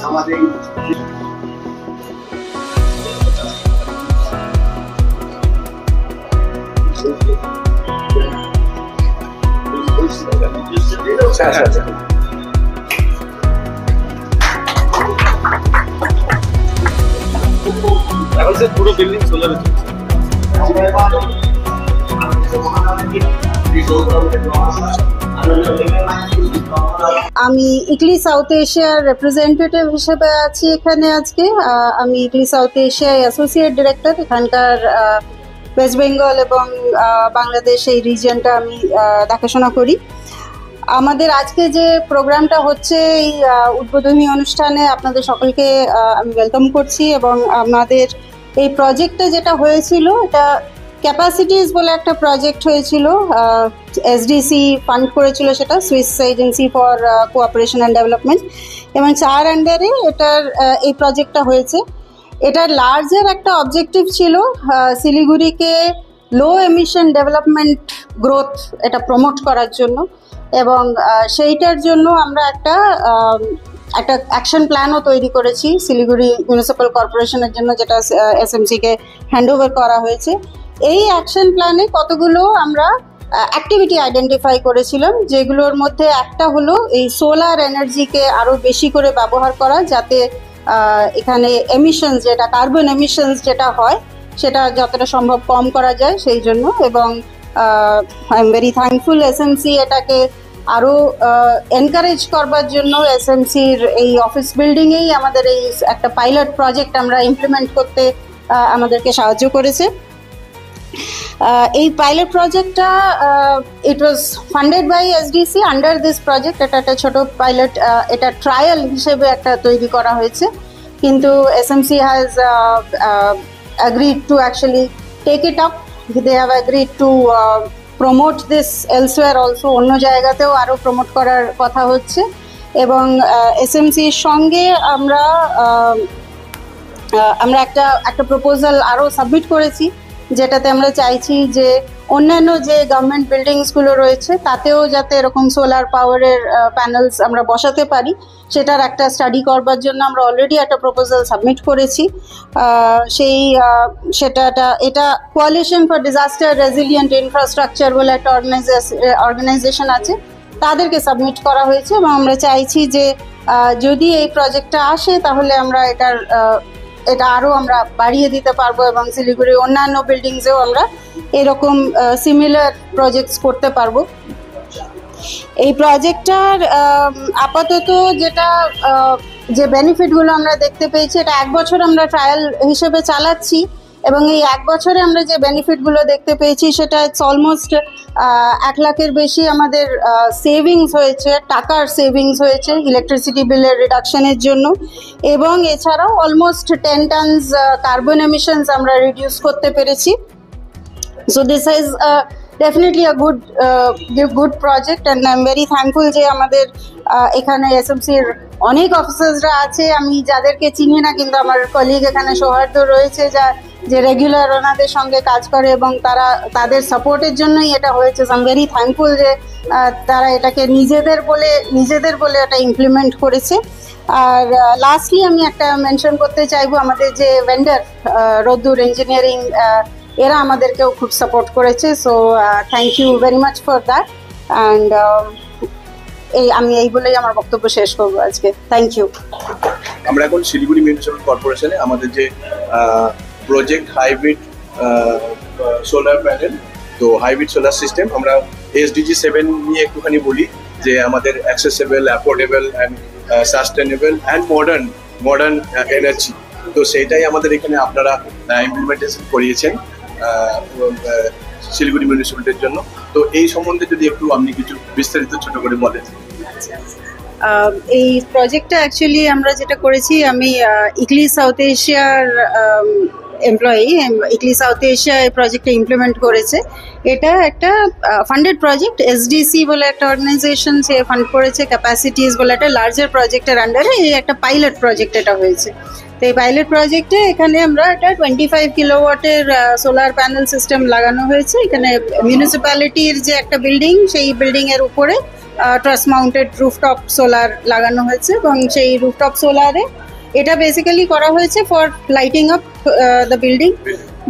আমাদের এখন সে পুরো বিল্ডিং সোলার হচ্ছে। আমি ইকলি সাউথ এশিয়ার রিপ্রেজেন্টেটিভ হিসেবে আছি এখানে আজকে। আমি ইকলি সাউথ এশিয়ায় অ্যাসোসিয়েট ডিরেক্টর। এখানকার ওয়েস্ট বেঙ্গল এবং বাংলাদেশ এই রিজিয়নটা আমি দেখাশোনা করি। আমাদের আজকে যে প্রোগ্রামটা হচ্ছে, এই উদ্বোধনী অনুষ্ঠানে আপনাদের সকলকে আমি ওয়েলকাম করছি। এবং আমাদের এই প্রজেক্টটা যেটা হয়েছিল, এটা ক্যাপাসিটিস বলে একটা প্রজেক্ট হয়েছিল, এসডিসি ফান্ড করেছিল সেটা, Swiss agency for cooperation and development, এবং চার আন্ডারে এটার এই প্রজেক্টটা হয়েছে। এটার লার্জার একটা অবজেক্টিভ ছিল শিলিগুড়িকে লো এমিশন ডেভেলপমেন্ট গ্রোথ এটা প্রমোট করার জন্য, এবং সেইটার জন্য আমরা একটা অ্যাকশন প্ল্যানও তৈরি করেছি শিলিগুড়ি মিউনিসিপ্যাল কর্পোরেশনের জন্য, যেটা এসএমসিকে হ্যান্ডওভার করা হয়েছে। এই অ্যাকশন প্ল্যানে কতগুলো আমরা অ্যাক্টিভিটি আইডেন্টিফাই করেছিলাম, যেগুলোর মধ্যে একটা হলো এই সোলার এনার্জিকে আরও বেশি করে ব্যবহার করা, যাতে এখানে এমিশনস, যেটা কার্বন এমিশনস যেটা হয়, সেটা যতটা সম্ভব কম করা যায় সেই জন্য। এবং I am very thankful SMC এটাকে আরও এনকারেজ করবার জন্য এসএমসির এই অফিস বিল্ডিংয়েই আমাদের এই একটা পাইলট প্রজেক্ট আমরা ইমপ্লিমেন্ট করতে আমাদেরকে সাহায্য করেছে। এই পাইলট প্রজেক্টটা it was funded by SDC under this project. এটা একটা ছোট পাইলট, এটা ট্রায়াল হিসেবে একটা তৈরি করা হয়েছে, কিন্তু SMC has agreed to actually take it up. They have agreed to promote this elsewhere also, অন্য জায়গাতেও আরও প্রমোট করার কথা হচ্ছে। এবং এসএমসির সঙ্গে আমরা একটা প্রপোজাল আরও সাবমিট করেছি, যেটাতে আমরা চাইছি যে অন্যান্য যে গভর্নমেন্ট বিল্ডিংসগুলো রয়েছে তাতেও যাতে এরকম সোলার পাওয়ারের প্যানেলস আমরা বসাতে পারি, সেটার একটা স্টাডি করবার জন্য আমরা অলরেডি একটা প্রপোজাল সাবমিট করেছি। এটা coalition for disaster resilient infrastructure বলে একটা অর্গানাইজেশন আছে, তাদেরকে সাবমিট করা হয়েছে। এবং আমরা চাইছি যে যদি এই প্রজেক্টটা আসে তাহলে আমরা এটা আরও আমরা বাড়িয়ে দিতে পারবো, এবং শিলিগুড়ির অন্যান্য বিল্ডিংসেও আমরা এরকম সিমিলার প্রজেক্টস করতে পারবো। এই প্রজেক্টটার আপাতত যে বেনিফিটগুলো আমরা দেখতে পেয়েছি, এটা 1 বছর আমরা ট্রায়াল হিসেবে চালাচ্ছি, এবং এই 1 বছরে আমরা যে বেনিফিটগুলো দেখতে পেয়েছি সেটা অলমোস্ট 1 লাখের বেশি আমাদের সেভিংস হয়েছে, টাকার সেভিংস হয়েছে ইলেকট্রিসিটি বিলের রিডাকশনের জন্য। এবং এছাড়াও অলমোস্ট 10 টনস কার্বন এমিশনস আমরা রিডিউস করতে পেরেছি। So this is definitely a good project, and I'm very thankful যে আমাদের এখানে এসএমসির অনেক অফিসার্সরা আছে, আমি যাদেরকে চিনি না, কিন্তু আমার কলিগ এখানে সৌহার্দ্য রয়েছে যে রেগুলার ওনাদের সঙ্গে কাজ করে, এবং তাদের সাপোর্টের জন্যই এটা হয়েছে। আই এম ভেরি থ্যাঙ্কফুল যে তারা এটাকে নিজেদের বলে এটা ইমপ্লিমেন্ট করেছে। আর লাস্টলি আমি একটা মেনশন করতে চাইবো, আমাদের যে ভেন্ডার রোদ্দুর ইঞ্জিনিয়ারিং, এরা আমাদেরকেও খুব সাপোর্ট করেছে। So thank you very much for that. And আমি এই বলেই আমার বক্তব্য শেষ করবো আজকে। Thank you. আমরা এখন শিলিগুড়ি মিউনিসিপ্যাল কর্পোরেশনে আমাদের যে প্রজেক্ট হাইব্রিড সোলার প্যানেল, তো হাইব্রিড সোলার সিস্টেম, আমরা এসডিজি 7 নিয়ে একটুখানি বলি যে আমাদের accessible, affordable and sustainable and modern energy, তো সেইটাই আমাদের এখানে আপনারা ইমপ্লিমেন্টেশন করিয়েছেন শিলিগুড়ি মিউনিসিপ্যালিটির জন্য। তো এই সম্বন্ধে যদি একটু আপনি কিছু বিস্তারিত ছোট করে বলেন। এই প্রজেক্টটা অ্যাকচুয়ালি আমরা যেটা করেছি, আমি ইকলি সাউথ এশিয়ার এমপ্লয়ি ইকলি সাউথ এশিয়া এই প্রজেক্টে ইমপ্লিমেন্ট করেছে। এটা একটা ফান্ডেড প্রজেক্ট, এসডিসি বলে একটা অর্গানাইজেশন সে ফান্ড করেছে, ক্যাপাসিটিস বলে একটা লার্জার প্রজেক্টের আন্ডারে এই একটা পাইলট প্রজেক্ট এটা হয়েছে। তো এই পাইলট প্রজেক্টে এখানে আমরা একটা 25 কিলোওয়াটের সোলার প্যানেল সিস্টেম লাগানো হয়েছে। এখানে মিউনিসিপ্যালিটির যে একটা বিল্ডিং, সেই বিল্ডিং এর উপরে ট্রাস মাউন্টেড রুফটপ সোলার লাগানো হয়েছে এবং সেই রুফটপ সোলারে এটা বেসিক্যালি করা হয়েছে for lighting up the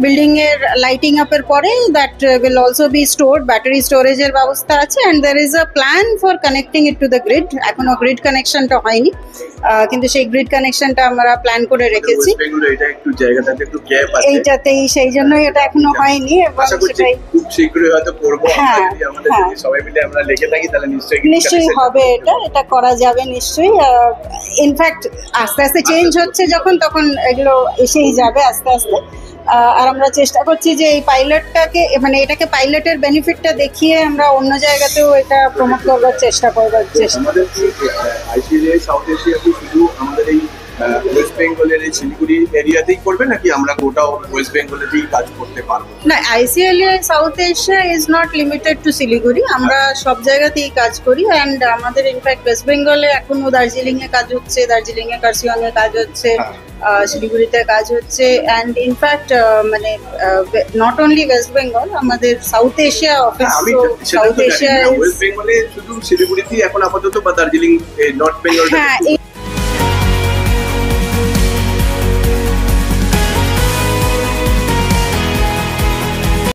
building এর লাইটিং আপের পরে that will also be stored, battery স্টোরেজের ব্যবস্থা আছে and there is a plan for connecting it to the grid. এখনো গ্রিড কানেকশনটা হয়নি, কিন্তু সেই গ্রিড কানেকশনটা আমরা প্ল্যান করে রেখেছি। ওয়েস্ট বেঙ্গলে এটা একটু জায়গাটাতে একটু গ্যাপ আছে, এইটাতেই সেই জন্যই এটা এখনো হয়নি এবং আশা করছি সেটাই খুব শীঘ্রই হয়তো করবো। হ্যাঁ, আমরা যদি আমাদের হ্যাঁ। যদি সবাই মিলে আমরা লেগে থাকি তাহলে নিশ্চয়ই নিশ্চয়ই হবে, এটা করা যাবে নিশ্চয়ই। ইনফ্যাক্ট আস্তে আস্তে চেঞ্জ হচ্ছে যখন, তখন এগুলো এসেই যাবে আস্তে আস্তে। আর আমরা চেষ্টা করছি যে এই পাইলটটাকে, মানে এটাকে পাইলটের বেনিফিটটা দেখিয়ে আমরা অন্য জায়গাতেও এটা প্রমোট করবার চেষ্টা আমাদের আইসিএলআই সাউথ এশিয়া কি শুধু আমাদের এই ওয়েস্ট বেঙ্গলের এই শিলিগুড়ি এরিয়াতেই করবে নাকি আমরা গোটাও ওয়েস্ট বেঙ্গলেতেই কাজ করতে পারবো? না, ICLI South Asia is not limited to Siliguri, আমরা সব জায়গাতেই কাজ করি। অ্যান্ড আমাদের ইনফ্যাক্ট ওয়েস্ট বেঙ্গলে এখনো দার্জিলিং এ কাজ হচ্ছে, দার্জিলিং এ কার্সিয়ং এ কাজ হচ্ছে, শিলিগুড়িতে কাজ হচ্ছে। অ্যান্ড ইনফ্যাক্ট মানে নট অনলি ওয়েস্ট বেঙ্গল, আমাদের সাউথ এশিয়া অফিস, আমি সাউথ এশিয়া ওয়েস্ট বেঙ্গলে শুধু শিলিগুড়িতেই এখন আপাতত, বা দার্জিলিং নর্থ বেঙ্গল হ্যাঁ